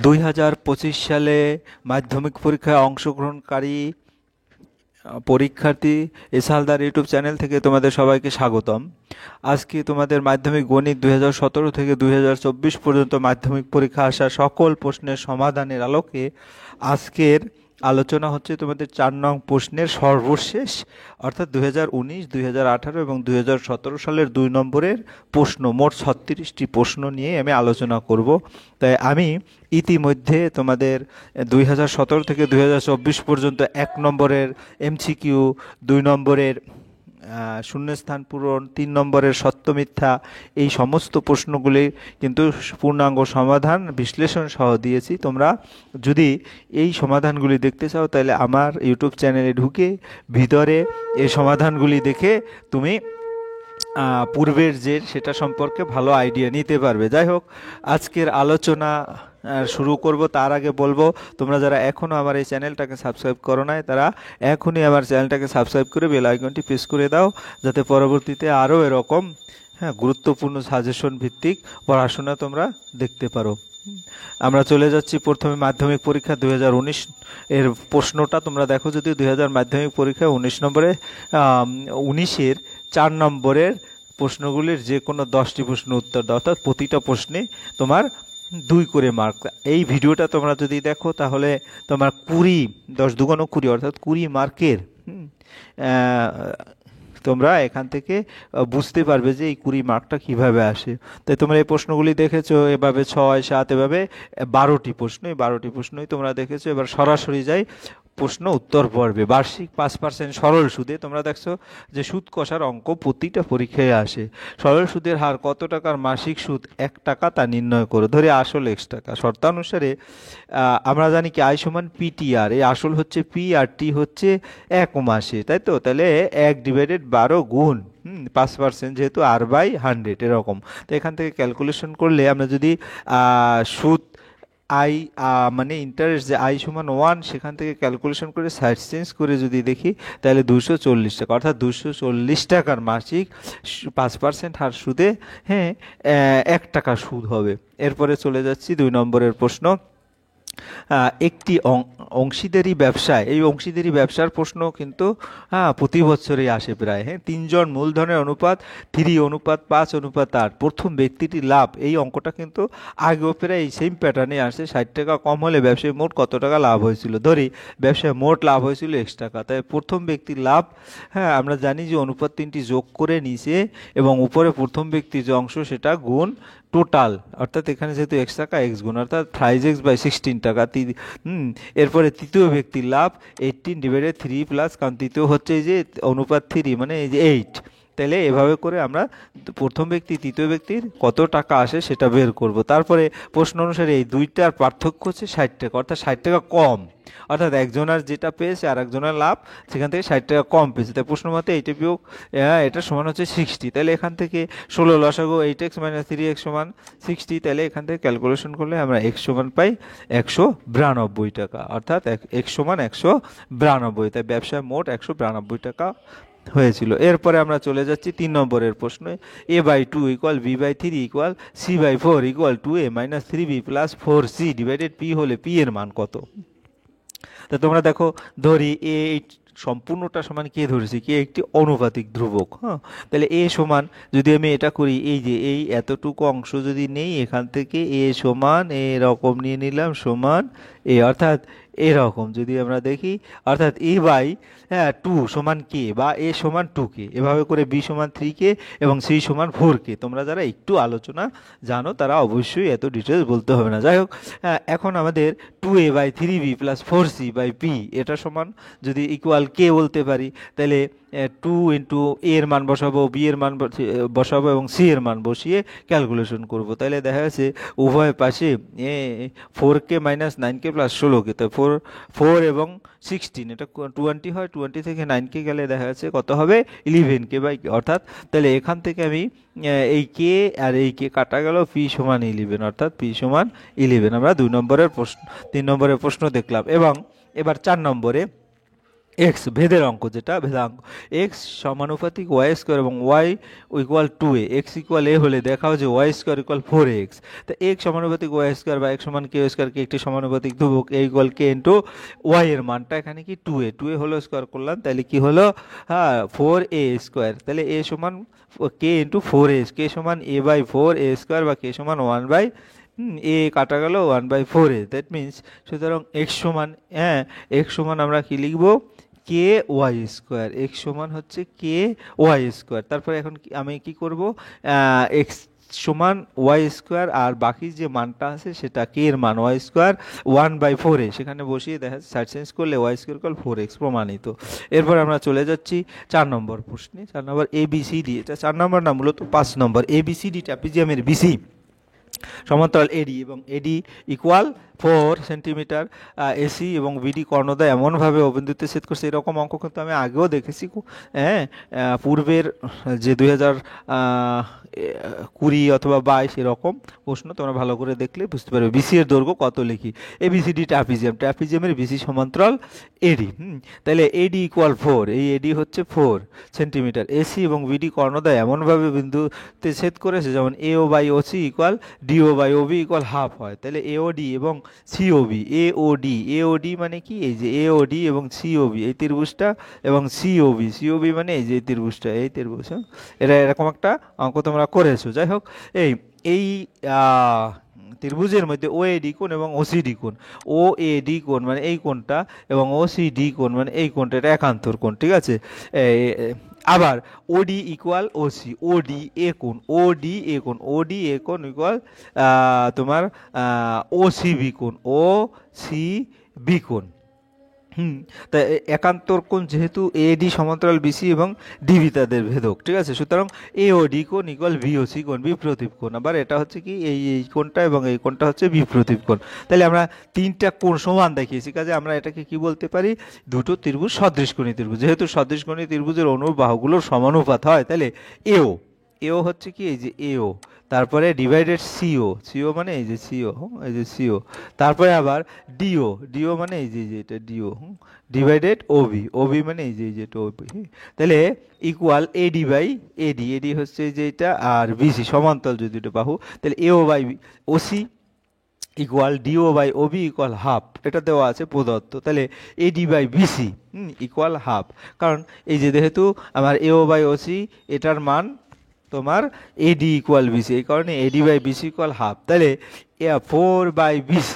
2025 সালে মাধ্যমিক পরীক্ষায় অংশগ্রহণকারী পরীক্ষার্থী এসহালদার ইউটিউব চ্যানেল থেকে তোমাদের সবাইকে স্বাগতম। আজকে তোমাদের মাধ্যমিক গণিত 2017 থেকে 2024 পর্যন্ত মাধ্যমিক পরীক্ষা আসা সকল প্রশ্নের সমাধানের আলোকে আজকের আলোচনা হচ্ছে তোমাদের 4 নং প্রশ্নের সর্বশেষ, অর্থাৎ 2019, 2018 এবং 2017 সালের 2 নম্বরের প্রশ্ন। মোট 36টি প্রশ্ন নিয়ে আমি আলোচনা করব। তাই আমি ইতিমধ্যে তোমাদের 2017 থেকে 2024 পর্যন্ত 1 নম্বরের এমসিকিউ, 2 নম্বরের শূন্যস্থান পূরণ, 3 নম্বরের সত্য মিথ্যা, এই সমস্ত প্রশ্নগুলি কিন্তু পূর্ণাঙ্গ সমাধান বিশ্লেষণ সহ দিয়েছি। তোমরা যদি এই সমাধানগুলি দেখতে চাও তাহলে আমার ইউটিউব চ্যানেলে ঢুকে ভিতরে এই সমাধানগুলি দেখে তুমি পূর্বের যে সেটা সম্পর্কে ভালো আইডিয়া নিতে পারবে। যাই হোক, আজকের আলোচনা শুরু করব। তার আগে বলবো, তোমরা যারা এখনও আমার এই চ্যানেলটাকে সাবস্ক্রাইব করো নাই তারা এখনই আমার চ্যানেলটাকে সাবস্ক্রাইব করে বেল আইকনটি প্রেস করে দাও, যাতে পরবর্তীতে আরও এরকম গুরুত্বপূর্ণ সাজেশন ভিত্তিক পড়াশোনা তোমরা দেখতে পারো। আমরা চলে যাচ্ছি প্রথমে মাধ্যমিক পরীক্ষা 2019 এর প্রশ্নটা তোমরা দেখো। যদি 2000 মাধ্যমিক পরীক্ষা 19 নম্বরে 19-এর 4 নম্বরের প্রশ্নগুলির যে কোনো 10টি প্রশ্ন উত্তর দাও, অর্থাৎ প্রতিটা প্রশ্নে তোমার 2 করে মার্ক। এই ভিডিওটা তোমরা যদি দেখো তাহলে তোমার 20, 10 দুগুণ 20, অর্থাৎ 20 মার্কের তোমরা এখান থেকে বুঝতে পারবে যে এই 20 মার্কটা কীভাবে আসে। তাই তোমরা এই প্রশ্নগুলি দেখেছো, এভাবে 6, 7, এভাবে 12টি প্রশ্ন, এই 12টি প্রশ্নই তোমরা দেখেছো। এবার সরাসরি যাই প্রশ্ন উত্তর পর্বে। বার্ষিক 5% সরল সুদে তোমরা দেখছো যে সুদ কষার অঙ্ক প্রতিটা পরীক্ষায় আসে। সরল সুদের হার কত টাকার মাসিক সুদ 1 টাকা তা নির্ণয় করো। ধরে আসল X টাকা। শর্তানুসারে আমরা জানি কি I সমান PTR, এই আসল হচ্ছে P আর T হচ্ছে 1 মাসে, তাই তো? তাহলে 1/12 গুণ 5%, যেহেতু R/100 এরকম। তো এখান থেকে ক্যালকুলেশন করলে আমরা যদি সুদ মানে ইন্টারেস্ট যে I সমান 1, সেখান থেকে ক্যালকুলেশন করে সাইড চেঞ্জ করে যদি দেখি তাহলে 240 টাকা, অর্থাৎ 240 টাকার মাসিক 5% হার সুদে 1 টাকা সুদ হবে। এরপরে চলে যাচ্ছি 2 নম্বরের প্রশ্ন। একটি অংশীদারি ব্যবসায়, এই অংশীদারি ব্যবসার প্রশ্ন কিন্তু প্রতি বছরই আসে প্রায়। 3 জন মূলধনের অনুপাত 3:5:8। প্রথম ব্যক্তিটির লাভ, এই অঙ্কটা কিন্তু আগেও প্রায় এই সেম প্যাটার্নে আসে। 60 টাকা কম হলে ব্যবসায় মোট কত টাকা লাভ হয়েছিল? ধরি ব্যবসায় মোট লাভ হয়েছিল X টাকা। তাই প্রথম ব্যক্তির লাভ, আমরা জানি যে অনুপাত 3টি যোগ করে নিচে এবং উপরে প্রথম ব্যক্তির যে অংশ সেটা গুণ টোটাল, অর্থাৎ এখানে যেহেতু X টাকা X গুণ, অর্থাৎ 5x/16 টাকা। এরপরে তৃতীয় ব্যক্তির লাভ 18/3 প্লাস, কারণ তৃতীয় হচ্ছে এই যে অনুপাত 3, মানে এই যে 8। তাহলে এভাবে করে আমরা প্রথম ব্যক্তি তৃতীয় ব্যক্তির কত টাকা আসে সেটা বের করব। তারপরে প্রশ্ন অনুসারে এই দুইটার পার্থক্য হচ্ছে 60 টাকা, অর্থাৎ 60 টাকা কম, অর্থাৎ একজনের যেটা পেয়েছে আর একজনের লাভ সেখান থেকে 60 টাকা কম পেয়েছে। তাই প্রশ্ন মতে এইটা বিয়োগ এটা সমান হচ্ছে 60। তাহলে এখান থেকে 16 লসাগু 8x - 3x সমান 60। তাহলে এখান থেকে ক্যালকুলেশন করলে আমরা x সমান পাই 192 টাকা, অর্থাৎ x সমান 192। তাই ব্যবসায় মোট 192 টাকা হয়েছিল। এরপরে আমরা চলে যাচ্ছি 3 নম্বরের প্রশ্নে। a/2 = b/3 = c/4 = 2a - 3b + 4c divided p হলে p এর মান কত? তা তোমরা দেখো, ধরি এ সম্পূর্ণটা সমান কে ধরেছি, কে একটি অনুপাতিক ধ্রুবক। তাহলে এ সমান, যদি আমি এটা করি, এই যে এই এতটুকু অংশ যদি নেই, এখান থেকে এ সমান এরকম নিয়ে নিলাম সমান এ, অর্থাৎ এরকম যদি আমরা দেখি, অর্থাৎ a/2 সমান কে, বা a সমান 2কে, এভাবে করে b সমান 3কে এবং c সমান 4কে। তোমরা যারা একটু আলোচনা জানো তারা অবশ্যই এত ডিটেলস বলতে হবে না। যাই হোক, এখন আমাদের 2a/3b + 4c/p এটা সমান যদি ইকুয়াল কে বলতে পারি, তাহলে 2 × a এর মান বসাবো, b এর মান বসাবো এবং c এর মান বসিয়ে ক্যালকুলেশন করব। তাহলে দেখা যাচ্ছে উভয় পাশে 4k - 9k + 16k, তো 4 এবং 16 এটা 20 হয়, 20 থেকে 9k গেলে দেখা যাচ্ছে কত হবে? 11k, অর্থাৎ তাহলে এখান থেকে আমি এই কে আর এই কে কাটা গেল, p সমান 11, অর্থাৎ p সমান 11। আমরা 2 নম্বরের প্রশ্ন 3 নম্বরের প্রশ্ন দেখলাম। এবং এবার 4 নম্বরে এক্স ভেদের অঙ্ক, যেটা ভেদাঙ্ক, এক্স সমানুপাতিক ওয়াই স্কোয়ার এবং y equal 2a, x equal a হলে দেখাও যে ওয়াই স্কোয়ার ইকুয়াল 4x। তো এক্স সমানুপাতিক ওয়াই স্কোয়ার বা এক্স সমান কে স্কোয়ার, কে একটি সমানুপাতিক ধ্রুবক, এ ইকুয়াল কে ইন্টু ওয়াই এর মানটা এখানে কি 2a হলো স্কোয়ার করলাম, তাহলে কি হলো, হ্যাঁ 4a স্কোয়ার, তাহলে এ সমান কে ইন্টু 4a, কে সমান a বাই 4a স্কোয়ার বা কে সমান 1 বাই এ কাটা গেল 1/4a, দ্যাট মিনস সুতরাং এক্স সমান, হ্যাঁ এক্স সমান আমরা কি লিখবো, কে ওয়াই স্কোয়ার, এক্স সমান হচ্ছে কে ওয়াই স্কোয়ার। তারপরে এখন আমি কি করব, এক্স সমান ওয়াই স্কোয়ার আর বাকি যে মানটা আছে সেটা কে এর মান ওয়াই স্কোয়ার 1/4a, সেখানে বসিয়ে দেখা যাচ্ছে সাইড চেঞ্জ করলে ওয়াই স্কোয়ার কল 4x প্রমাণিত। এরপর আমরা চলে যাচ্ছি 4 নম্বর প্রশ্নে, 4 নম্বর ABCD, এটা 4 নম্বর না মূলত 5 নম্বর। ABCD ট্রাপিজিয়ামের বিসি সমান্তরাল এডি এবং এডি ইকুয়াল 4 সেন্টিমিটার, এসি এবং বিডি কর্ণদ্বয় এমনভাবে অবিন্দুতে ছেদ করছে, এরকম অঙ্ক কিন্তু আমি আগেও দেখেছি, হ্যাঁ পূর্বের যে 2020 অথবা 22 এরকম প্রশ্ন তোমরা ভালো করে দেখলে বুঝতে পারবে। বিসি এর দৈর্ঘ্য কত লিখি, এবিসিডি ট্রাপিজিয়ামের বিসি সমান্তরাল এডি, তাহলে এডি ইকুয়াল 4, এই এডি হচ্ছে 4 সেন্টিমিটার, এসি এবং বিডি কর্ণদ্বয় এমনভাবে বিন্দুতে ছেদ করেছে যেমন AO by OC equal DO by OB equal half হয়, তাহলে এওডি এবং সিওবি, এওডি মানে কি, এই যে এওডি এবং সিওবি এই ত্রিভুজটা, এবং সিওবি মানে এই যে ত্রিভুজটা, এই ত্রিভুজ, এটা এরকম একটা অঙ্ক তোমরা করেছো। যাই হোক, এই এই ত্রিভুজের মধ্যে ওএডি কোণ এবং ওসিডি কোণ, ওএডি কোণ মানে এই কোণটা এবং ওসিডি কোণ মানে এই কোণটা, এটা একান্তর কোণ, ঠিক আছে। আবার ওডি ইকুয়াল ওসি, ওডি এ কোণ ইকুয়াল তোমার ওসিবি কোণ, ওসিবি কোণ। তা একান্তর কোণ যেহেতু এডি সমান্তরাল বিসি এবং ডিবি তাদের ভেদক, ঠিক আছে, সুতরাং এওডি কোণ ইকুয়াল বিওসি কোণ, বিপ্রতীপ কোণ। আবার এটা হচ্ছে কি এই কোণটা এবং এই কোণটা হচ্ছে বিপ্রতীপ কোণ, তাহলে আমরা তিনটা কোণ সমান দেখিয়েছি, কাজে আমরা এটাকে কি বলতে পারি, দুটো ত্রিভুজ সদৃশকোণী ত্রিভুজ। যেহেতু সদৃশকোণী ত্রিভুজের অনুর বাহুগুলোর সমানুপাত হয়, তাহলে এও হচ্ছে কি এই যে এও, তারপরে ডিভাইডেড সিও মানে এই যে সিও, তারপরে আবার ডিও মানে এই যে এটা ডিও, ডিভাইডেড ওবি মানে এই যে এটা ওবি, তাহলে ইকুয়াল এডি বাই এডি হচ্ছে এই যে এটা, আর বিসি সমান্তরাল যদি এটা বাহু, তাহলে AO by OC equal DO by OB equal half, এটা দেওয়া আছে প্রদত্ত, তাহলে AD by BC equal half, কারণ এই যে যেহেতু আমার এও বাই ওসি এটার মান তোমার এডি ইকুয়াল বিসি, এই কারণে AD by BC equal half, তাহলে 4/BC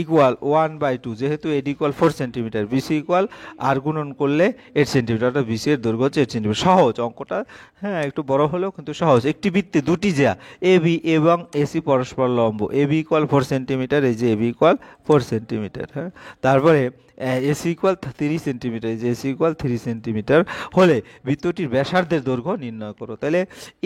ইকুয়াল 1/2, যেহেতু AD equal 4 centimetre, BC equal আর গুণন করলে 8 সেন্টিমিটার, অর্থাৎ বিসি এর দৈর্ঘ্য হচ্ছে 8 সেন্টিমিটার। সহজ অঙ্কটা, হ্যাঁ একটু বড় হলেও কিন্তু সহজ। একটি বৃত্তে দুটি জ্যা এবি এবং এসি পরস্পর লম্ব, এবি ইকুয়াল 4 সেন্টিমিটার, এই যে এবি ইকুয়াল 4 সেন্টিমিটার, হ্যাঁ তারপরে এসি ইকুয়াল 3 সেন্টিমিটার, এই যে এসি ইকুয়াল 3 সেন্টিমিটার হলে বৃত্তটির ব্যাসার্ধের দৈর্ঘ্য নির্ণয় করো। তাহলে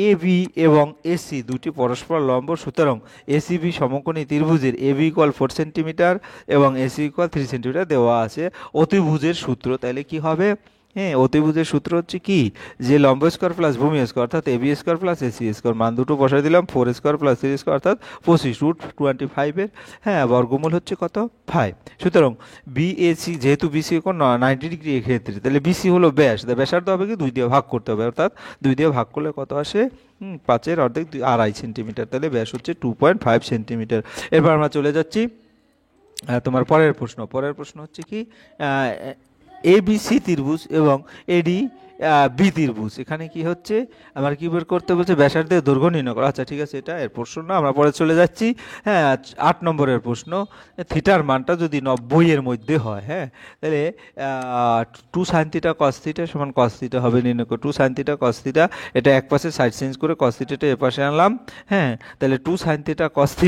এবি এবং এসি দুটি পরস্পর লম্ব, সুতরাং এসিবি সমকোণী ত্রিভুজের এবি ইকুয়াল 4 সেন্টিমিটার এবং এসি ইকুয়াল 3 সেন্টিমিটার দেওয়া আছে। অতিভুজের সূত্র তাহলে কি হবে, হ্যাঁ অতিভুজের সূত্র হচ্ছে কি, যে লম্ব স্কোয়ার প্লাস ভূমি স্কোয়ার অর্থাৎ AB square plus AC square, মান দুটো বসাই দিলাম, 4 স্কোয়ার প্লাস 3 স্কোয়ার অর্থাৎ 25 √25 এর, হ্যাঁ বর্গমূল হচ্ছে কত 5। সুতরাং বিএসি যেহেতু বিসি কোণ 90 ডিগ্রি এক্ষেত্রে, তাহলে বিসি হলো ব্যাস, ব্যাসার্ধ হবে কি 2 দিয়ে ভাগ করতে হবে, অর্থাৎ 2 দিয়ে ভাগ করলে কত আসে, 5 অর্ধেক 2.5 সেন্টিমিটার, তাহলে ব্যাস হচ্ছে 2.5 সেন্টিমিটার। এরপর আমরা চলে যাচ্ছি তোমার পরের প্রশ্ন হচ্ছে কি, এবিসি ত্রিভুজ এবং এডি বি ত্রিভুজ, এখানে কি হচ্ছে আমার কি বের করতে বলছে, ব্যাসার্ধের দৈর্ঘ্য নির্ণয় করা। আচ্ছা ঠিক আছে, এটা এর প্রশ্ন না, আমরা পরে চলে যাচ্ছি, হ্যাঁ 8 নম্বরের প্রশ্ন, থিটার মানটা যদি 90 এর মধ্যে হয়, হ্যাঁ তাহলে 2 sin θ cos θ সমান cos θ হবে নির্ণয় করো। 2 sin θ cos θ, এটা এক পাশে সাইড চেঞ্জ করে cos θ টা এ পাশে আনলাম, হ্যাঁ তাহলে 2 sin θ cos θ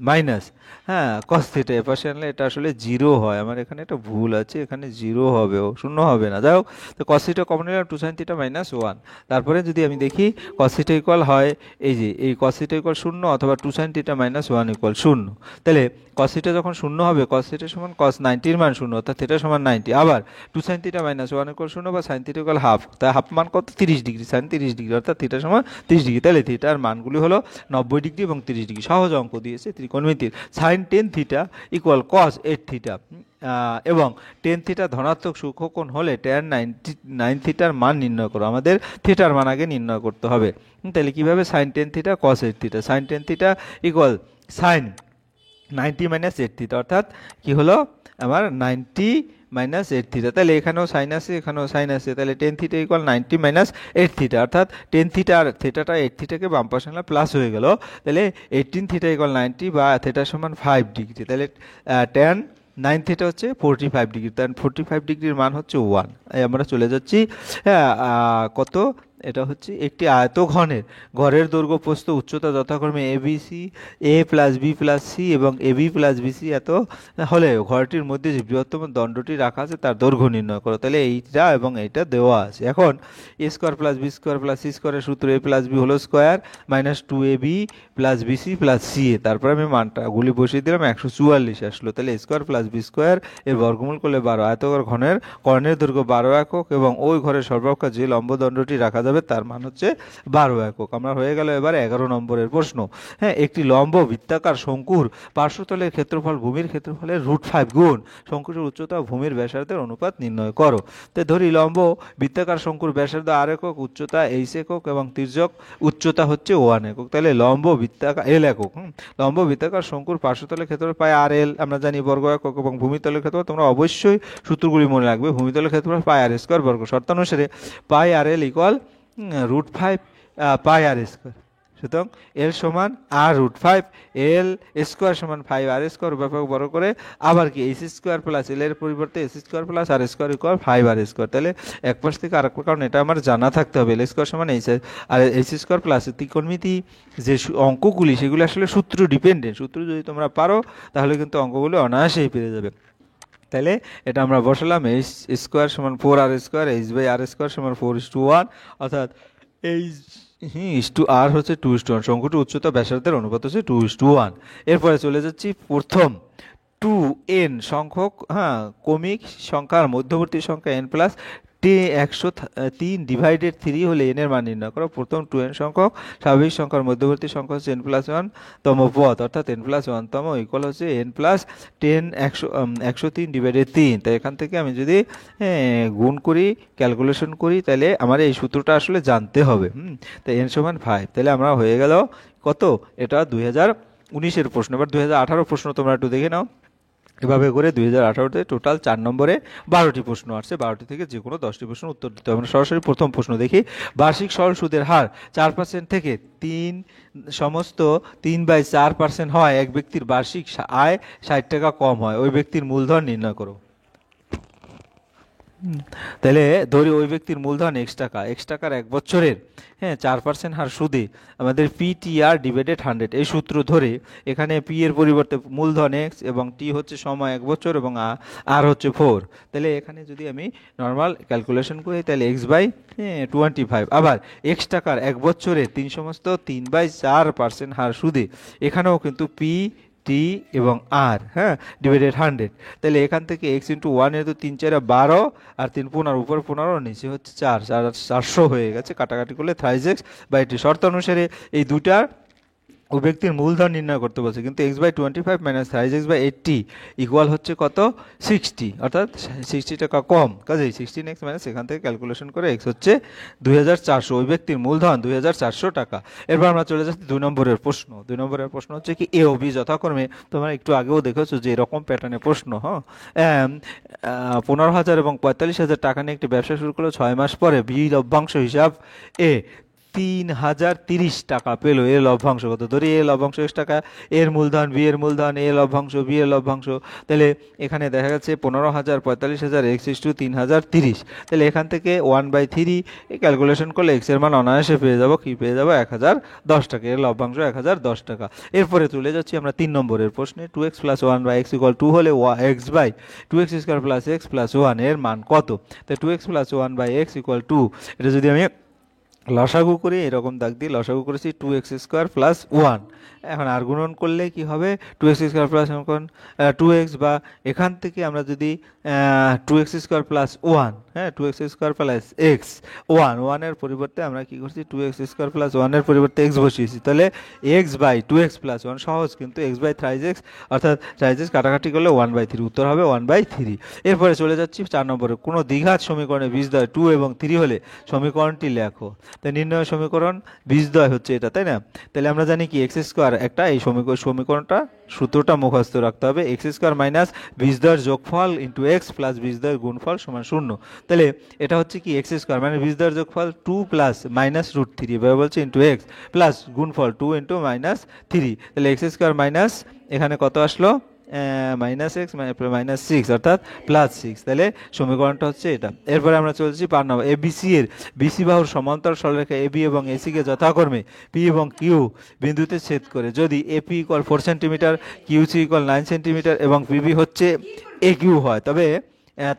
মাইনাস, হ্যাঁ cos θ এ পাশে আনলে এটা আসলে 0 হয়, আমার এখানে একটা ভুল আছে, এখানে 0 হবে, শূন্য হবে না, যাই হোক, তো cos θ কমন নিলাম, 2 sin θ মাইনাস 1। তারপরে যদি আমি দেখি cos θ ইকুয়াল হয় এই যে এই cos θ ইকুয়াল 0 অথবা 2 sin θ মাইনাস 1 ইকুয়াল 0, তাহলে cos θ যখন 0 হবে, cos θ সমান cos 90 এর মান 0 অর্থাৎ θ সমান 90, আবার 2 sin θ মাইনাস 1 ইকুয়াল 0 বা sin θ ইকুয়াল হাফ, তাই হাফ মান কত 30 ডিগ্রি, sin 30 ডিগ্রি অর্থাৎ θ সমান 30 ডিগ্রি, তাহলে থিটার মানগুলি হলো 90 ডিগ্রি এবং 30 ডিগ্রি। সহজ অঙ্ক দিয়েছে ত্রিকোণমিতির sin 10 θ ইকুয়াল cos 8 θ, এবং টেন থিটা ধনাত্মক সূক্ষ্মকোণ হলে ট্যান 9 থিটার মান নির্ণয় করো। আমাদের থিটার মান আগে নির্ণয় করতে হবে। তাহলে কীভাবে? Sine tan theta cos 8 theta, sine tan theta equal sine 90 minus 8 theta, অর্থাৎ কি হলো আমার 90 মাইনাস 8 থিটা। তাহলে এখানেও সাইন আছে, এখানেও সাইন আছে, তাহলে ten theta equal 90 minus 8 theta, অর্থাৎ টেন থিটা আর থিটাটা 8 থিটাকে বাম পাশে আনলে প্লাস হয়ে গেল। তাহলে 18 থিটা ইকুয়াল 90 বা থিটা সমান 5 ডিগ্রি। তাহলে ট্যান 9 থিটা হচ্ছে 45 ডিগ্রি, তার 45 ডিগ্রির মান হচ্ছে 1। আমরা চলে যাচ্ছি কত, এটা হচ্ছে একটি আয়তঘনের ঘরের দৈর্ঘ্য প্রস্থ উচ্চতা যথাক্রমে এবিসি, এ প্লাস বি প্লাস সি এবং এবি প্লাস বিসি এত হলে ঘরটির মধ্যে যে বৃহত্তম দণ্ডটি রাখা আছে তার দৈর্ঘ্য নির্ণয় করো। তাহলে এইটা এবং এইটা দেওয়া আছে। এখন a square plus b square plus c স্কোয়ারের সূত্র a plus b whole square minus 2ab plus BC plus c a, তারপর আমি মানটা গুলি বসিয়ে দিলাম, 144 আসলো। তাহলে a square plus b square এর বর্গমূল করলে 12, আয়তঘর ঘনের কর্ণের দৈর্ঘ্য 12 একক এবং ওই ঘরের সর্বাপেক্ষা যে লম্বদণ্ডটি রাখা যাবে তার মান হচ্ছে 12 একক। আমরা হয়ে গেল এবার 11 নম্বরের প্রশ্ন। হ্যাঁ, একটি লম্ব বৃত্তাকার শঙ্কুর পার্শ্বতলের ক্ষেত্রফল ভূমির ক্ষেত্রফলের √5 গুণ শঙ্কুটির উচ্চতা ও ভূমির ব্যাসার্ধের অনুপাত নির্ণয় করো। তো ধরি লম্ব বৃত্তাকার শঙ্কুর ব্যাসার্ধ r একক, উচ্চতা h একক এবং তির্যক উচ্চতা হচ্ছে 1 একক। তাহলে লম্ব বৃত্তাকার l একক, লম্ব বৃত্তাকার শঙ্কুর পার্শ্বতলের ক্ষেত্রফল পাই RL, আমরা জানি বর্গ একক, এবং ভূমিতলের ক্ষেত্রফল তোমরা অবশ্যই সূত্রগুলি মনে রাখবে। ভূমিতলের ক্ষেত্রফল পাই r স্কয়ার বর্গ, শর্তানুসারে পাই RL ইকুয়াল √5 পাই r স্কয়ার। সুতরাং এল সমান r√5, এল স্কোয়ার সমান 5r স্কোয়ার, ব্যাপক বড় করে আবার কি এইচ স্কোয়ার প্লাস এল এর পরিবর্তে এস স্কোয়ার প্লাস আর স্কোয়ার ইকুয়াল 5r স্কোয়ার। তাহলে এক পাশ থেকে আরেক পাশ, কারণ এটা আমার জানা থাকতে হবে, এল স্কোয়ার সমান H R H square plus ত্রিকোণমিতি যে অঙ্কগুলি সেগুলি আসলে সূত্র ডিপেন্ডেন্ট। সূত্র যদি তোমরা পারো তাহলে কিন্তু অঙ্কগুলো অনায়াসেই পেরে যাবে। তাহলে এটা আমরা বসালাম, এইচ স্কোয়ার সমান 4r square, H by R square সমান 4:1, অর্থাৎ এইচ টু আর হচ্ছে 2:1। শঙ্কুটির উচ্চতা ব্যাসার্ধের অনুপাত হচ্ছে 2:1। এরপরে চলে যাচ্ছি প্রথম 2n সংখ্যক কমিক সংখ্যার মধ্যবর্তী সংখ্যা n প্লাস 103 ডিভাইডেড 3 হলে n এর মান নির্ণয় করো। প্রথম 2n সংখ্যক স্বাভাবিক সংখ্যার মধ্যবর্তী সংখ্যা হচ্ছে n প্লাস 1 তম পদ, অর্থাৎ n প্লাস 1 তম ইকুয়াল হচ্ছে n প্লাস 103 ডিভাইডেড 3। তাই এখান থেকে আমি যদি গুণ করি, ক্যালকুলেশন করি, তাহলে আমার এই সূত্রটা আসলে জানতে হবে। তাই n সমান 5। তাহলে আমরা হয়ে গেল কত, এটা 2019-এর প্রশ্ন। এবার 2018 প্রশ্ন তোমরা একটু দেখে নাও। এভাবে করে 2018-তে টোটাল 4 নম্বরে 12টি প্রশ্ন আসছে। 12টি থেকে যে কোনো 10টি প্রশ্ন উত্তর দিতে হবে। আমরা সরাসরি প্রথম প্রশ্ন দেখি। বার্ষিক সরল সুদের হার 4% থেকে 3/4% হয়, এক ব্যক্তির বার্ষিক আয় 60 টাকা কম হয়, ওই ব্যক্তির মূলধন নির্ণয় করো। তাহলে ধরি ওই ব্যক্তির মূলধন x টাকার 1 বছরের 4% হার সুদে আমাদের PTR ডিভাইডেড 100 এই সূত্র ধরে এখানে P এর পরিবর্তে মূলধন x এবং T হচ্ছে সময় 1 বছর এবং R হচ্ছে 4। তাহলে এখানে যদি আমি নর্মাল ক্যালকুলেশন করি তাহলে x বাই 25, আবার x টাকার 1 বছরে 3/4% হার সুদে, এখানেও কিন্তু P T এবং R ডিভাইডেড 100। তাহলে এখান থেকে x ইন্টু 1 এর তো 3 4 12 আর 3 15 উপর 15 নিচে হচ্ছে 400 হয়ে গেছে। কাটাকাটি করলে 3x বাই এটি। শর্ত অনুসারে এই দুটার ওই ব্যক্তির মূলধন নির্ণয় করতে বলছে, কিন্তু x/25 মাইনাস 3x/80 ইকুয়াল হচ্ছে কত, 60, অর্থাৎ 60 টাকা কম। কাজেই 16x মাইনাস এখান থেকে ক্যালকুলেশন করে x হচ্ছে 2400, ওই ব্যক্তির মূলধন 2400 টাকা। এরপর আমরা চলে যাচ্ছি 2 নম্বরের প্রশ্ন। 2 নম্বরের প্রশ্ন হচ্ছে কি এ ও বি যথাক্রমে, তোমরা একটু আগেও দেখেছো যে এরকম প্যাটার্নের প্রশ্ন 15,000 এবং 45,000 টাকা নিয়ে একটি ব্যবসা শুরু করলো। 6 মাস পরে বি লভ্যাংশ হিসাব এ 3030 টাকা পেল। এর লভ্যাংশ কত, ধরি এ লভ্যাংশ x টাকা, এর মূলধন বি এর মূলধন, এ লভ্যাংশ বি এর লভ্যাংশ। তাহলে এখানে দেখা যাচ্ছে 15,000 45,000 x = 3030। তাহলে এখান থেকে 1/3 ক্যালকুলেশন করলে x এর মান অনায়াসে পেয়ে যাবো, কি পেয়ে যাবো, 1010 টাকা। এর লভ্যাংশ 1010 টাকা। এরপরে চলে যাচ্ছি আমরা 3 নম্বরের প্রশ্নে। 2x + 1/x = 2 হলে x/2x² + x + 1 এর মান কত। তাই 2x + 1/x = 2, এটা যদি আমি লসাগু করি, এরকম দাগ দিয়ে লসাগু করেছি 2x² + 1, এখন আর গুণন করলে কি হবে, টু এক্স স্কোয়ার প্লাস সমীকরণ টু এক্স, বা এখান থেকে আমরা যদি two x square plus one, হ্যাঁ two x square plus x one, ওয়ানের পরিবর্তে আমরা কি করছি টু এক্স স্কোয়ার প্লাস ওয়ানের পরিবর্তে এক্স বসিয়েছি, তাহলে X by two X plus one সহজ, কিন্তু এক্স বাই থ্রাইজ এক্স অর্থাৎ থ্রাইজ এক্স কাটাকাটি করলে 1/3, উত্তর হবে 1/3। এরপরে চলে যাচ্ছি 4 নম্বরে, কোনো দ্বিঘাত সমীকরণে বীজদ্বয় 2 এবং 3 হলে সমীকরণটি লেখো। তাই নির্ণয় সমীকরণ বীজদ্বয় হচ্ছে এটা, তাই না? তাহলে আমরা জানি কি এক্স স্কোয়ার একটা, এই সমীকরণটা সূত্রটা মুখস্থ রাখতে হবে, এক্স স্কোয়ার মাইনাস বীজদ্বয়ের যোগফল ইন্টু এক্স প্লাস বীজদ্বয়ের গুণফল সমান 0। তাহলে এটা হচ্ছে কি এক্স স্কোয়ার মানে বীজদ্বয়ের যোগফল 2 প্লাস মাইনাস রুট 3, এভাবে বলছে ইন্টু এক্স প্লাস গুণফল 2 ইন্টু মাইনাস 3, তাহলে এক্স স্কোয়ার মাইনাস এখানে কত আসলো মাইনাস এক্স মাইনাস 6 অর্থাৎ প্লাস 6, তাহলে সমীকরণটা হচ্ছে এটা। এরপরে আমরা চলছি 5 নম্বর, এবিসি এর বিসি বাহুর সমান্তরাল সরলরেখা এবি এবং এসি কে যথাক্রমে পি এবং কিউ বিন্দুতে ছেদ করে যদি AP equal 4 centimetre, QC equal 9 centimetre এবং পিবি হচ্ছে এ কিউ হয়, তবে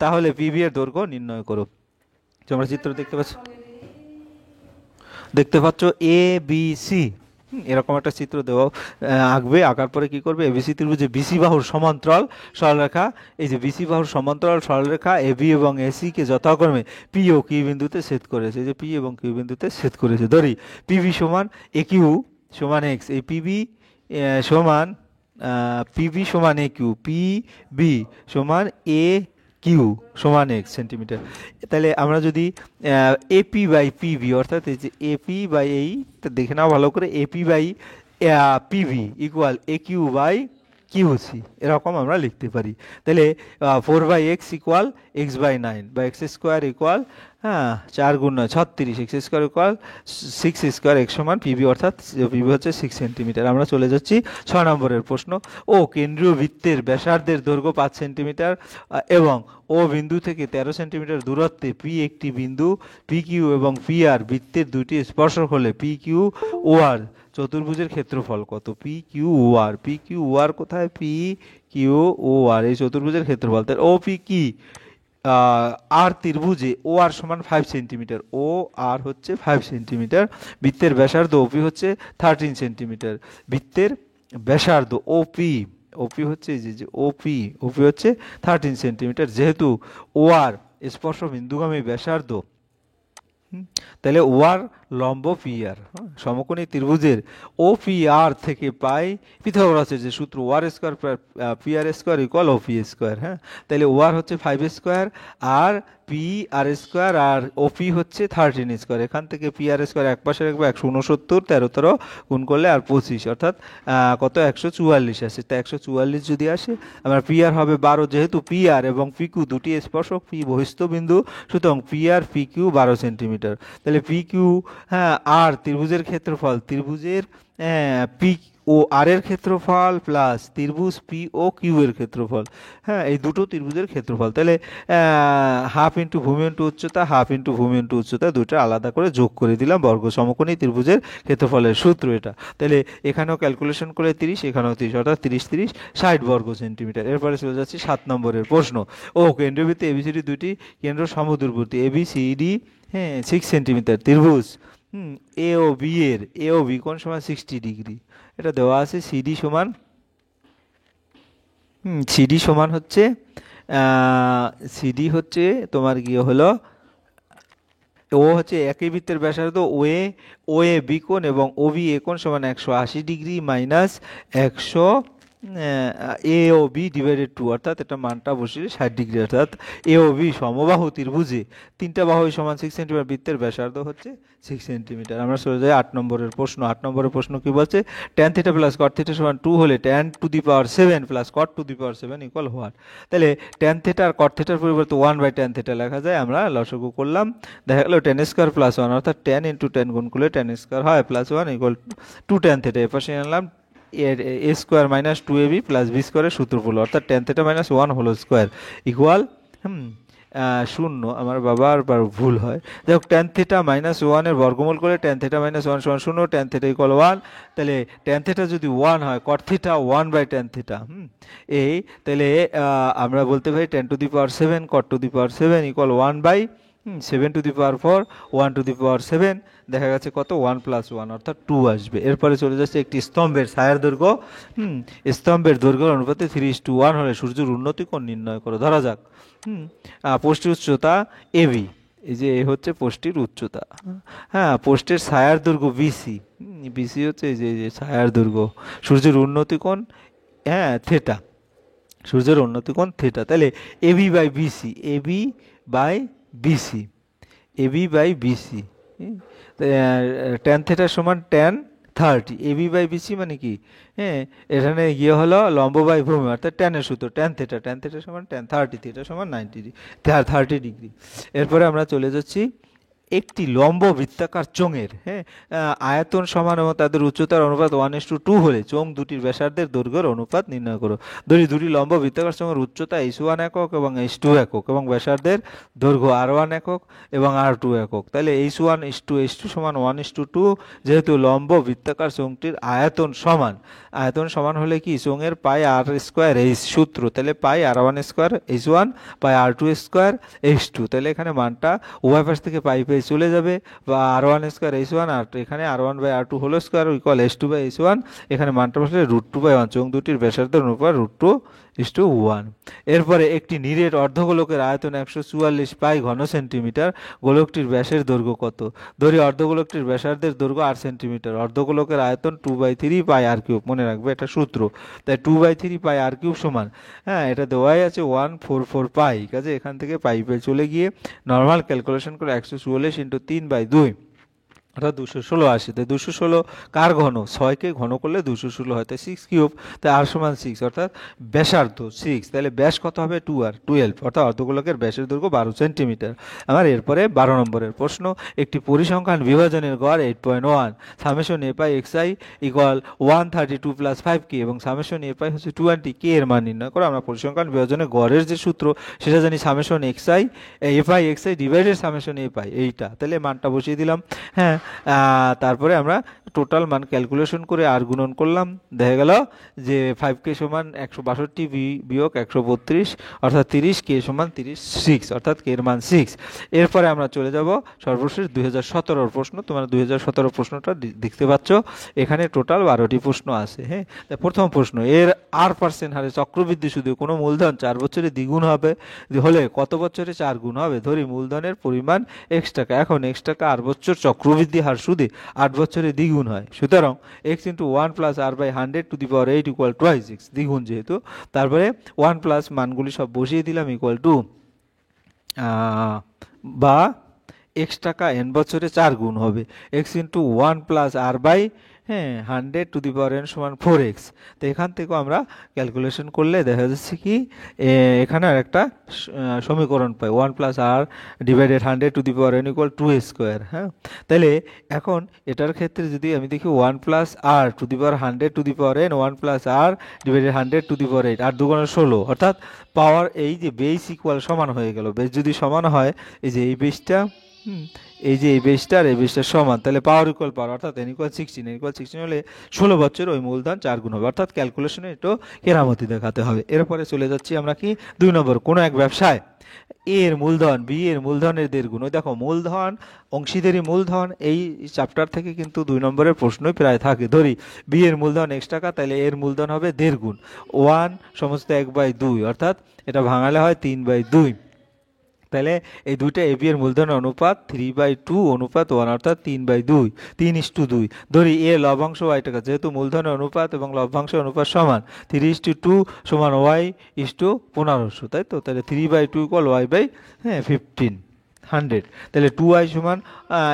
তাহলে পিবি এর দৈর্ঘ্য নির্ণয় করো। তোমরা চিত্র দেখতে পাচ্ছ এ বি সি, এরকম একটা চিত্র দেওয়া আঁকবে, আঁকার পরে কি করবে, এবিসি ত্রিভুজে বিসি বাহুর সমান্তরাল সরলরেখা, এই যে বিসি বাহুর সমান্তরাল সরলরেখা এবি এবং এসি কে যথাক্রমে পি ও কিউ বিন্দুতে ছেদ করেছে, এই যে পি এবং কিউ বিন্দুতে ছেদ করেছে। ধরি পিবি সমান এ কিউ সমান এক্স, এই পিবি সমান পিবি সমান এ কিউ, পিবি সমান এ কিউ সমান এক্স সেন্টিমিটার। তাহলে আমরা যদি এপি বাই পিবি অর্থাৎ এই যে এপি বাই এই দেখে নাও ভালো করে, AP by PB equal A Q by QC, এরকম আমরা লিখতে পারি। তাহলে 4/x ইকুয়াল এক্স বাই 9 বা এক্স স্কোয়ার ইকুয়াল 4 গুণ 9 36, x square equal 6 square, x সমান পিবি অর্থাৎ পিবি হচ্ছে 6 সেন্টিমিটার। আমরা চলে যাচ্ছি 6 নম্বরের প্রশ্ন, ও কেন্দ্রীয় বৃত্তের ব্যাসার্ধের দৈর্ঘ্য 5 সেন্টিমিটার এবং ও বিন্দু থেকে 13 সেন্টিমিটার দূরত্বে পি একটি বিন্দু, পি কিউ এবং পি আর বৃত্তের দুটি স্পর্শক হলে পি কিউ ও আর চতুর্ভুজের ক্ষেত্রফল কত? P Q O R, P Q O R কোথায়? পি কিউ ও আর, এই চতুর্ভুজের ক্ষেত্রফল। তাহলে ও পি কি আর ত্রিভুজে ও আর সমান 5 সেন্টিমিটার, ও আর হচ্ছে 5 সেন্টিমিটার, বৃত্তের ব্যাসার্ধ ওপি হচ্ছে 13 সেন্টিমিটার, বৃত্তের ব্যাসার্ধ ওপি, ওপি হচ্ছে যে ওপি, ওপি হচ্ছে 13 সেন্টিমিটার, যেহেতু ও আর স্পর্শ বিন্দুগামী ব্যাসার্ধ, তাহলে ও আর লম্ব পি আর, সমকোণী ত্রিভুজের ও পি আর থেকে পাই পিথাগোরাসের যে সূত্র O R square P R square equal O P square, হ্যাঁ তাহলে ও আর হচ্ছে 5 স্কোয়ার আর পি আর স্কোয়ার আর ও পি হচ্ছে 13 স্কোয়ার, এখান থেকে পি আর স্কোয়ার এক পাশে রাখবো 169, 13 গুণ করলে আর 25 অর্থাৎ কত 144 আসে। তা 144 যদি আসে আমার পি আর হবে 12, যেহেতু পি আর এবং পি কিউ দুটি স্পর্শক, পি বহিস্থ বিন্দু, সুতরাং P R P Q 12 centimetre. তাহলে পি কিউ আর ত্রিভুজের ক্ষেত্রফল, ত্রিভুজের পি ও আর এর ক্ষেত্রফল প্লাস ত্রিভুজ পি ও কিউ এর ক্ষেত্রফল, হ্যাঁ এই দুটো ত্রিভুজের ক্ষেত্রফল, তাহলে হাফ ইন্টু ভূমি ইন্টু উচ্চতা, হাফ ইন্টু ভূমি ইন্টু উচ্চতা, দুটো আলাদা করে যোগ করে দিলাম, বর্গ সমকোণী ত্রিভুজের ক্ষেত্রফলের সূত্র এটা। তাহলে এখানেও ক্যালকুলেশন করে 30, এখানেও 30 অর্থাৎ 30 30 60 বর্গ সেন্টিমিটার। এরপরে চলে যাচ্ছি 7 নম্বরের প্রশ্ন, ও কেন্দ্রবৃত্তে এবিসিডি দুটি কেন্দ্র সমদূরবর্তী এবিসিডি 6 সেন্টিমিটার ত্রিভুজ এ ও বি এর, এ ও বি কোণ সমান 60 ডিগ্রি, এটা দেওয়া আছে। সিডি সমান সিডি সমান হচ্ছে সিডি হচ্ছে তোমার গিয়ে হলো, ও হচ্ছে একই বৃত্তের ব্যাসার্ধ ও এ বি কোণ এবং ও বি এ কোণ সমান 180 ডিগ্রি মাইনাস 100 এ ও বি ডিভাইডেড 2 অর্থাৎ এটা মানটা বসিয়ে 60 ডিগ্রি, অর্থাৎ এ ও বি সমবাহু ত্রিভুজে তিনটা বাহু সমান 6 সেন্টিমিটার, বৃত্তের ব্যাসার্ধ হচ্ছে 6 সেন্টিমিটার। আমরা চলে যাই 8 নম্বরের প্রশ্ন। 8 নম্বরের প্রশ্ন কি বলছে, tan theta plus cot theta সমান 2 হলে tan to the power 7 plus cot to the power 7 equal what? তাহলে tan থিটা আর cot থিটার পরিবর্তে 1/tan থিটা লেখা যায়, আমরা লসাগু করলাম, দেখা গেল tan স্কয়ার প্লাস 1 অর্থাৎ tan ইন্টু tan গুণ করলে tan স্কয়ার হয় প্লাস 1 ইকুয়াল 2 tan থিটা, এপাশে আনলাম a square minus 2ab plus b স্কোয়ারের সূত্র পড়লো, অর্থাৎ tan theta minus 1 whole square equal 0। আমার বাবার ভুল হয়, যাই হোক tan থিটা মাইনাস 1 এর বর্গমূল করে tan থিটা মাইনাস 1 সমান 0, tan থিটা ইকুয়াল 1, তাহলে tan থিটা যদি 1 হয় cot থিটা 1/tan থিটা, এই তাহলে আমরা বলতে পারি tan to the power 7 cot to the power 7 equal 1/tan 7^4 1^7, দেখা গেছে কত 1 + 1 অর্থাৎ 2 আসবে। এরপরে চলে যাচ্ছে একটি স্তম্ভের ছায়ার দৈর্ঘ্য, স্তম্ভের দৈর্ঘ্যের অনুপাতে 3:1 হলে সূর্যের উন্নতি কোণ নির্ণয় করো। ধরা যাক পোস্টের উচ্চতা এবি, এই যে এ হচ্ছে পোস্টের উচ্চতা, হ্যাঁ পোস্টের ছায়ার দৈর্ঘ্য বিসি, বিসি হচ্ছে এই যে ছায়ার দৈর্ঘ্য, সূর্যের উন্নতি কোণ হ্যাঁ থিটা, সূর্যের উন্নতি কোণ থিটা। তাহলে AB by BC, AB by BC, AB by BC, tan theta সমান ট্যান 30, এবি বাই বিসি মানে কি, হ্যাঁ এখানে গিয়ে হলো লম্ব বাই ভূমি অর্থাৎ ট্যানের সূত্র, ট্যান থিটা সমান ট্যান 30, থিটা সমান 30 ডিগ্রি। এরপরে আমরা চলে যাচ্ছি একটি লম্ব বৃত্তাকার চোঙের আয়তন সমান এবং তাদের উচ্চতার অনুপাত 1:2 হলে চোঙ দুটির ব্যাসার্ধের দৈর্ঘ্যের অনুপাত নির্ণয় করো। দুটি লম্ব বৃত্তাকার চোঙের উচ্চতা h1 একক এবং h2 একক এবং ব্যাসার্ধের দৈর্ঘ্য r1 একক এবং r2 একক। তাহলে h1:h2 সমান 1:2, যেহেতু লম্ব বৃত্তাকার চোঙটির আয়তন সমান হলে কি চোঙের পাই r² h সূত্র, তাহলে পাই r1² h1 পাই r2² h2, তাহলে এখানে মানটা উভয় পাশ থেকে পাই চলে যাবে, বা r1² h1 আর এখানে r1/r2 whole square equal h2/h1, এখানে মানটা বসলে √2/1, চোঙ দুটির ব্যাসার্ধের অনুপাত √2:1। এরপরে একটি নিরেট অর্ধগোলকের আয়তন 144 পাই ঘন সেন্টিমিটার, গোলকটির ব্যাসের দৈর্ঘ্য কত? ধরি অর্ধগোলকটির ব্যাসার্ধের দৈর্ঘ্য 8 সেন্টিমিটার, অর্ধগোলকের আয়তন 2/3 পাই r কিউব, মনে রাখবে এটা সূত্র, তাই 2/3 পাই r কিউব সমান এটা দেওয়াই আছে 144 পাই, কাজে এখান থেকে পাই চলে গিয়ে নর্মাল ক্যালকুলেশন করে 144 × 3/2 অর্থাৎ 216 আসে। তাই 216 কার ঘন? 6কে ঘন করলে 216 হয়, তাই 6 কিউব, তাই r সমান 6 অর্থাৎ ব্যাসার্ধ 6, তাহলে ব্যাস কত হবে 2r 12, অর্থাৎ অর্ধগোলকের ব্যাসের দৈর্ঘ্য 12 সেন্টিমিটার। আমার এরপরে 12 নম্বরের প্রশ্ন, একটি পরিসংখ্যান বিভাজনের গড় 8.1, summation a pi xi equal 132 + 5k এবং সামেশন a পাই হচ্ছে 20k এর মান নির্ণয় করো। আমরা পরিসংখ্যান বিভাজনের গড়ের যে সূত্র সেটা জানি, summation xi a pi xi divided summation a পাই, এইটা, তাহলে মানটা বসিয়ে দিলাম। হ্যাঁ তারপরে আমরা টোটাল মান ক্যালকুলেশন করে আর গুণন করলাম, দেখা গেল যে 5k সমান 162 বিয়োগ 132 অর্থাৎ 30k সমান 36 অর্থাৎ k এর মান 6। এরপরে আমরা চলে যাব সর্বশেষ 2017 প্রশ্ন। তোমরা 2017 প্রশ্নটা দেখতে পাচ্ছ, এখানে টোটাল 12টি প্রশ্ন আছে। হ্যাঁ, প্রথম প্রশ্ন, এর r% হারে চক্রবৃদ্ধি সুদে কোনো মূলধন 4 বছরে দ্বিগুণ হলে কত বছরে 4 গুণ হবে? ধরি মূলধনের পরিমাণ x টাকা, এখন x টাকা 8 বছর চক্রবৃদ্ধি হার সুদে 8 বছরে দ্বিগুণ হয়, সুতরাং x × 1 + r/100⁸ ইকুয়াল 2x, দ্বিগুণ যেহেতু, তারপরে 1 প্লাস মানগুলি সব বসিয়ে দিলাম ইকুয়াল টু বা x টাকা n বছরে 4 গুণ হবে, x × 1 + r/100⁴ সমান 4x। তো এখান থেকেও আমরা ক্যালকুলেশন করলে দেখা যাচ্ছে কি এখানে আর একটা সমীকরণ পাই, 1 + r/100⁴ ইকুয়াল 2² হ্যাঁ, তাহলে এখন এটার ক্ষেত্রে যদি আমি দেখি 1 + r/100⁴ 1 + r/100⁴ আর 2 × 16 অর্থাৎ পাওয়ার এই যে বেস ইকুয়াল সমান হয়ে গেল। বেস যদি সমান হয়, এই যে এই বেসটা এই যে এই বেসটা আর এই বেসটা সমান, তাহলে পাওয়ার ইকুয়াল পাওয়ার অর্থাৎ n = 16, n = 16 হলে 16 বছর ওই মূলধন 4 গুণ হবে, অর্থাৎ ক্যালকুলেশনে একটু কেরামতি দেখাতে হবে। এরপরে চলে যাচ্ছি আমরা কি 2 নম্বর, কোন এক ব্যবসায় এ এর মূলধন বি এর মূলধনের 1.5 গুণ। দেখো মূলধন অংশীদারি মূলধন এই চ্যাপ্টার থেকে কিন্তু 2 নম্বরের প্রশ্নই প্রায় থাকে। ধরি বি এর মূলধন x টাকা, তাহলে এর মূলধন হবে 1.5 গুণ, 1 সমস্ত 1/2 অর্থাৎ এটা ভাঙালে হয় 3/2, তাহলে এই দুইটা এবি এর মূলধনের অনুপাত 3/2 অনুপাত 1 অর্থাৎ 3/2, 3:2। ধরি এ লভ্যাংশ y টাকা, যেহেতু মূলধনের অনুপাত এবং লভ্যাংশের অনুপাত সমান, 3:2 সমান y:1500, তাই তো, তাহলে 3/2 ইকুয়াল y/15 100, তাহলে 2y সমান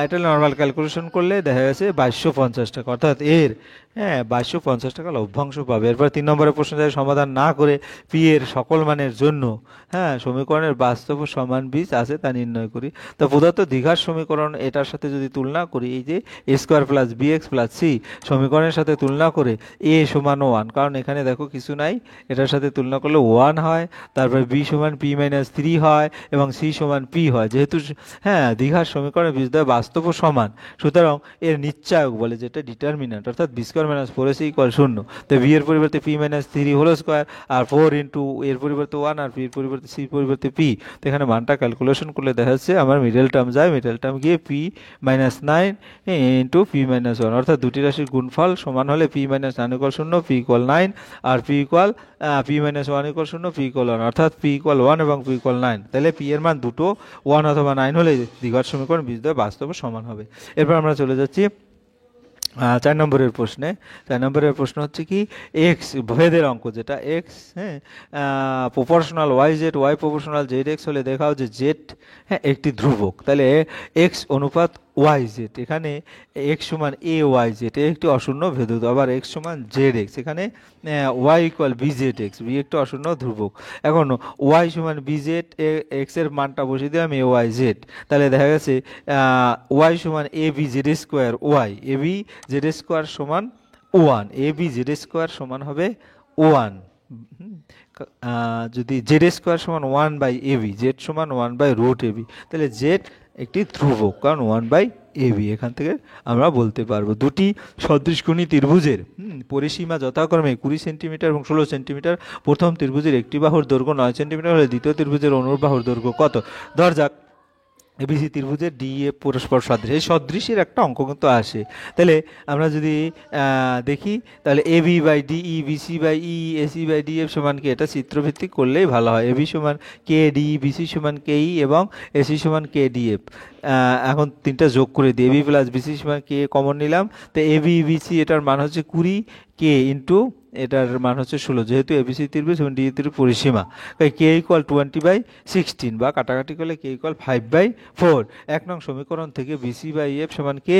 এটা নর্মাল ক্যালকুলেশন করলে দেখা গেছে 2250 টাকা, অর্থাৎ এর 2250 টাকা লভ্যাংশ পাবে। এরপর 3 নম্বরের প্রশ্নের সমাধান না করে পি এর সকল মানের জন্য সমীকরণের বাস্তব ও সমান বীজ আছে তা নির্ণয় করি। তো প্রদত্ত দ্বিঘাত সমীকরণ এটার সাথে যদি তুলনা করি, এই যে a² + bx + c সমীকরণের সাথে তুলনা করে a সমান 1, কারণ এখানে দেখো কিছু নাই, এটার সাথে তুলনা করলে 1 হয়, তারপরে b সমান p - 3 হয় এবং c সমান p হয়। যেহেতু দ্বিঘাত সমীকরণের বীজদ্বয় বাস্তব ও সমান, সুতরাং এর নিশ্চায়ক বলে যেটা ডিটারমিন্যান্ট অর্থাৎ b² square minus 4ac equal 0। তো ভি এর পরিবর্তে পি মাইনাস 3 হোল স্কোয়ার, আর 4 ইন্টু এর পরিবর্তে 1, আর পি এর পরিবর্তে সি পরিবর্তে পি। তো এখানে মানটা ক্যালকুলেশন করলে দেখা যাচ্ছে আমার মিডল টার্ম যায়, মিডল টার্ম গিয়ে p minus 9 into p minus 1, অর্থাৎ দুটি রাশির গুণফল সমান হলে p minus 9 equal 0, p equal 9, আর p minus 1 equal 0, p equal 1, অর্থাৎ পি ইকুয়াল 1 এবং পি ইকুয়াল 9। তাহলে পি এর মান দুটো 1 অথবা 9 হলে দ্বিঘাত সমীকরণ বীজদ্বয় বাস্তবে সমান হবে। এরপর আমরা চলে যাচ্ছি 4 নম্বরের প্রশ্নে। 4 নম্বরের প্রশ্ন হচ্ছে কি, এক্স ভেদের অঙ্ক, যেটা x proportional y z, y proportional z x হলে দেখাও যে জেড একটি ধ্রুবক। তাহলে এক্স অনুপাত ওয়াই জেড, এখানে এক্স সমান এ ওয়াই জেড একটি অশূন্য ভেদক, আবার এক্স সমান জেড এক্স, এখানে y equal b z x, b একটি অশূন্য ধ্রুবক। এখন ওয়াই সমান বি জেড এক্স এর মানটা বসিয়ে দিলাম এ ওয়াই জেড, তাহলে দেখা গেছে ওয়াই সমান A B Z square Y, A B Z square সমান 1, এ বি জেড স্কোয়ার সমান হবে 1। যদি জেড স্কোয়ার সমান 1 বাই এ বি, জেড সমান 1 বাই রুট এ বি, তাহলে জেড একটি ধ্রুবক, কারণ 1 বাই এ বি। এখান থেকে আমরা বলতে পারবো দুটি সদৃশকোণী ত্রিভুজের পরিসীমা যথাক্রমে 20 সেন্টিমিটার এবং 16 সেন্টিমিটার। প্রথম ত্রিভুজের একটি বাহুর দৈর্ঘ্য 9 সেন্টিমিটার হলে দ্বিতীয় ত্রিভুজের অনুরূপ বাহুর দৈর্ঘ্য কত? ধর যাক এবিসি ত্রিভুজের ডি এ পরস্পর সদৃশ, এই সদৃশের একটা অঙ্ক কিন্তু আসে। তাহলে আমরা যদি দেখি, তাহলে A B by DE, BC by E, AC by DF সমান কি, এটা চিত্রভিত্তিক করলেই ভালো হয়। এবি সমান কে ডি, বিসি সমান কে ই এবং এসি সমান কে ডিএফ। এখন তিনটা যোগ করে দিই, এবি প্লাস বিসি সমান কে কমন নিলাম, তো এবি বিসি এটার মান হচ্ছে 20, কে ইন্টু এটার মান হচ্ছে 16, যেহেতু এবিসি ত্রিভুজ এবং ডি ত্রিভুজ পরিসীমা, কে ইকুয়াল 20/16 বা কাটাকাটি করলে কে ইকুয়াল 5/4। 1 নং সমীকরণ থেকে বিসি বাই এফ সমান কে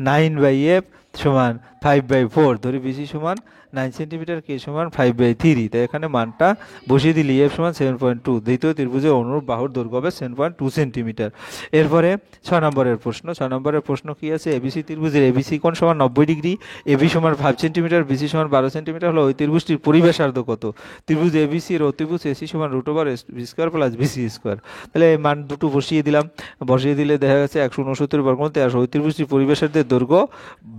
9/f সমান 5/4, ধরি বিসি সমান 9 সেন্টিমিটার, কে সমান 5/3, তাই এখানে মানটা বসিয়ে দিলে এফ সমান 7.2, দ্বিতীয় ত্রিভুজের অনুরূপ বাহুর দৈর্ঘ্য হবে 7.2 সেন্টিমিটার। এরপরে 6 নম্বরের প্রশ্ন। 6 নম্বরের প্রশ্ন কি আছে, এবিসি ত্রিভুজের এবিসি কোণ সমান 90 ডিগ্রি, এবি সমান 5 সেন্টিমিটার, বিসি সমান 12 সেন্টিমিটার হলো ওই ত্রিভুজটির পরিব্যাসার্ধ কত? ত্রিভুজ এবিসি এর অতিভুজ এসি সমান √বি স্কোয়ার প্লাস বিসি স্কোয়ার। তাহলে এই মান দুটো বসিয়ে দিলাম, বসিয়ে দিলে দেখা গেছে 169 বর্গমূল 1300, ওই ত্রিভুজটির পরিব্যাসার্ধের দৈর্ঘ্য,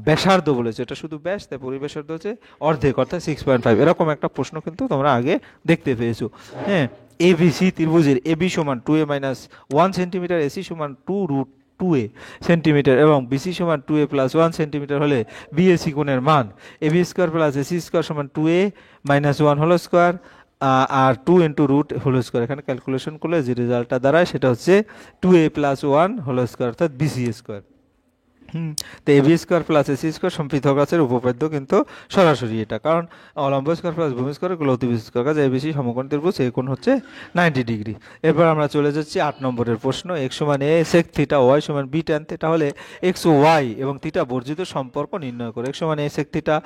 ব্যাসার্ধ বলেছে, এটা শুধু ব্যাস, তাই পরিব্যাসার্ধ হচ্ছে অর্ধেক, অর্থাৎ 6.5। এরকম একটা প্রশ্ন কিন্তু তোমরা আগে দেখতে পেয়েছো। হ্যাঁ, এবিসি ত্রিভুজের এবি সমান 2a মাইনাস 1 সেন্টিমিটার, এসি সমান 2√2a সেন্টিমিটার এবং বিসি সমান 2a প্লাস 1 সেন্টিমিটার হলে বিএসি কোণের মান AB square plus AC square সমান 2a মাইনাস 1 হোল স্কোয়ার আর 2 ইন্টু রুট হোল স্কোয়ার। এখানে ক্যালকুলেশন করলে যে রেজাল্টটা দাঁড়ায় সেটা হচ্ছে 2a প্লাস 1 হোল স্কোয়ার, অর্থাৎ বিসি স্কোয়ার। তো AB square plus AC square সম্পৃক্ত গাছের উপপাদ্য কিন্তু সরাসরি এটা, কারণ অলম্ব স্কোয়ার প্লাস ভূমি স্কোয়ার এগুলো অতিভুজ স্কোয়ার, কাজে এবিসি সমকোণ ত্রিভুজ এই কোণ হচ্ছে 90 ডিগ্রি। এরপর আমরা চলে যাচ্ছি 8 নম্বরের প্রশ্ন। এক্স সমান এ সেক থিটা, ওয়াই সমান বি ট্যান থিটা হলে এক্স ও ওয়াই এবং থিটা বর্জিত সম্পর্ক নির্ণয় করে। এক্স সমান a sec theta,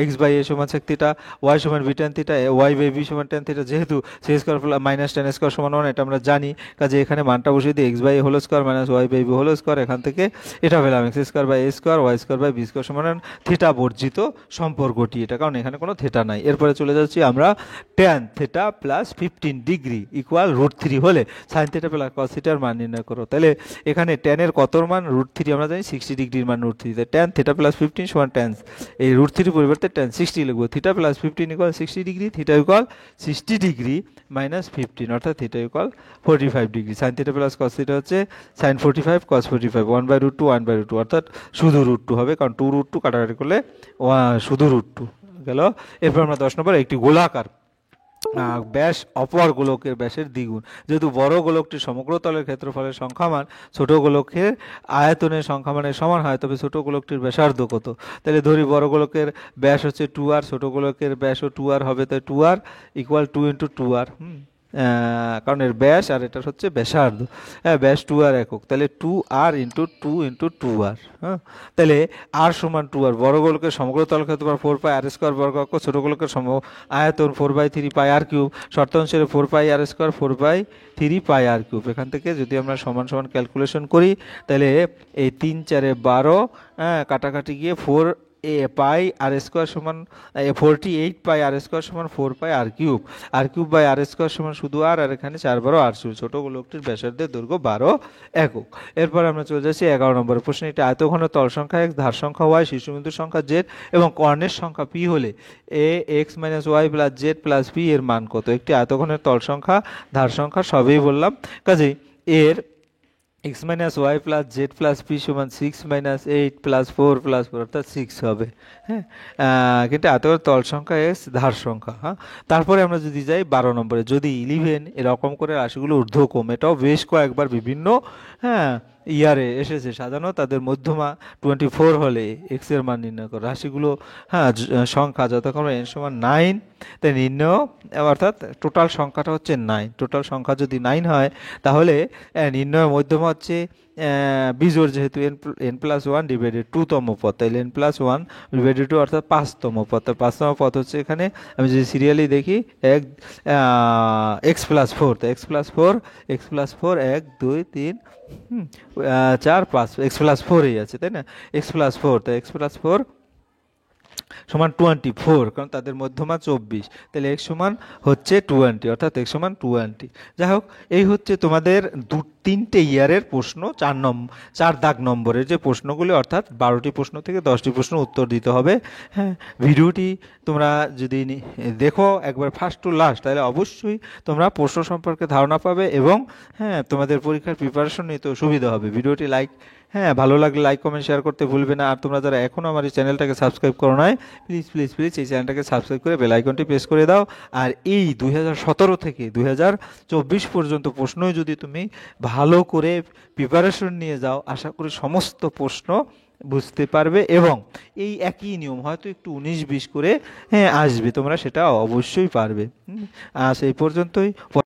x by a সমান সেক থিটা, ওয়াই সমান b tan theta, y by b সমান ট্যান থিটা, যেহেতু sec square minus tan square সমান 1 এটা আমরা জানি, কাজে এখানে মানটা বসিয়ে দিই x by a whole square minus y by b whole square, এখান থেকে এটা পেলাম x square by a square y square by b square সমান থিটা বর্জিত সম্পর্কটি এটা, কারণ এখানে কোনো থিটা নাই। এরপরে চলে যাচ্ছি আমরা tan theta plus 15 degree equal √3 হলে সাইন থিটা প্লাস কস থিটার মান নির্ণয় করো। তাহলে এখানে ট্যানের কত মান √3 আমরা জানি 60 ডিগ্রির মান √3, তাই ট্যান থিটা প্লাস 15 সমান ট্যান এই √3 পরিবর্তে ট্যান 60 লিখবো, theta plus 15 equal 60 degree, theta equal 60 degree minus 15 অর্থাৎ theta equal 45 degree. Sine theta plus cos theta হচ্ছে সাইন 45 কস 45, 1/√2 1/√2 অর্থাৎ শুধু √2 হবে, কারণ 2√2 কাটাকাটি করলে শুধু √2 গেল। এরপর আমরা 10 নম্বর একটি গোলাকার ব্যাস অপর গোলকের ব্যাসের দ্বিগুণ, যেহেতু বড় গোলকটির সমগ্র তলের ক্ষেত্রফলের সংখ্যামান ছোট গোলকের আয়তনের সংখ্যামানের সমান হয়, তবে ছোট গোলকটির ব্যাসার্ধ কত? তাহলে ধরি বড় গোলকের ব্যাস হচ্ছে 2r, ছোট গোলকের ব্যাসও 2r হবে, তাই 2r ইকুয়াল 2 ইন্টু 2r, কারণ এর ব্যাস আর এটার হচ্ছে ব্যাসার্ধ, হ্যাঁ ব্যাস 2r একক, তাহলে 2r ইন্টু 2 ইন্টু 2r, হ্যাঁ তাহলে r সমান 2r। বড় গোলকের সমগ্র তল ক্ষেত্রফল 4π r স্কোয়ার বর্গ, ছোট গোলকের আয়তন 4/3 r কিউব, শর্ত অনুসারে 4π r স্কোয়ার 4/3 r কিউব। এখান থেকে যদি আমরা সমান সমান ক্যালকুলেশন করি তাহলে এই 3 4 12, কাটাকাটি গিয়ে 4 পাই আর স্কোয়ার সমান 48 পাই আর স্কোয়ার সমান 4 পাই আর কিউব বাই আর স্কোয়ার সমান শুধু আর এখানে 4 আর ছোট ছোট গোলকটির ব্যাসার্ধের দৈর্ঘ্য 12 একক। এরপর আমরা চলে যাচ্ছি 11 নম্বর প্রশ্ন। এটা আয়তঘনের তল সংখ্যা x, ধার সংখ্যা y, শীর্ষবিন্দুর সংখ্যা z এবং কর্ণের সংখ্যা p হলে a x minus y plus z plus p এর মান কত? একটি আয়তঘনের তল সংখ্যা, ধার সংখ্যা সবই বললাম, কাজেই এর x minus y plus z plus P সমান 6 মাইনাস 8 প্লাস 4 প্লাস 4 অর্থাৎ 6 হবে। হ্যাঁ, কিন্তু এত তল সংখ্যা এস, ধার সংখ্যা। হ্যাঁ, তারপরে আমরা যদি যাই 12 নম্বরে, যদি 11 এরকম করে রাশিগুলো ঊর্ধ্বক্রম, এটাও বেশ কয়েকবার বিভিন্ন ইয়ারে এসেছে, সাজানো তাদের মধ্যমা 24 হলে এক্স এর মান নির্ণয় করো। রাশিগুলো সংখ্যা যতক্ষণ n সমান 9 তাই নির্ণয়, অর্থাৎ টোটাল সংখ্যাটা হচ্ছে 9। টোটাল সংখ্যা যদি 9 হয় তাহলে নির্ণয় মধ্যমা হচ্ছে বিজোড়, যেহেতু n প্লাস 1 ডিভাইডেড 2তম পদ, তাহলে n প্লাস 1 ডিভাইডেড 2 অর্থাৎ 5তম পদ। 5তম পদ হচ্ছে এখানে আমি যদি সিরিয়ালি দেখি এক্স প্লাস 4, তো এক্স প্লাস 4 1 2 3 4 5 এক্স প্লাস 4ই আছে, তাই না? এক্স প্লাস 4, তো এক্স প্লাস 4 সমান 24, কারণ তাদের মধ্যমা 24, তাহলে x সমান হচ্ছে 20, অর্থাৎ x সমান 20। যাই হোক, এই হচ্ছে তোমাদের 3টে ইয়ারের প্রশ্ন, 4 দাগ নম্বরের যে প্রশ্নগুলি, অর্থাৎ 12টি প্রশ্ন থেকে 10টি প্রশ্ন উত্তর দিতে হবে। হ্যাঁ, ভিডিওটি তোমরা যদি দেখো একবার ফার্স্ট টু লাস্ট, তাহলে অবশ্যই তোমরা প্রশ্ন সম্পর্কে ধারণা পাবে এবং তোমাদের পরীক্ষার প্রিপারেশন নিতে সুবিধা হবে। ভিডিওটি ভালো লাগলে লাইক কমেন্ট শেয়ার করতে ভুলবে না। আর তোমরা যারা এখনও আমার এই চ্যানেলটাকে সাবস্ক্রাইব করো নাই, প্লিজ এই চ্যানেলটাকে সাবস্ক্রাইব করে বেল আইকনটি প্রেস করে দাও। আর এই 2017 থেকে 2024 পর্যন্ত প্রশ্নই যদি তুমি ভালো করে প্রিপারেশন নিয়ে যাও, আশা করি সমস্ত প্রশ্ন বুঝতে পারবে এবং এই একই নিয়ম হয়তো একটু 19-20 করে আসবে, তোমরা সেটা অবশ্যই পারবে। সেই পর্যন্তই।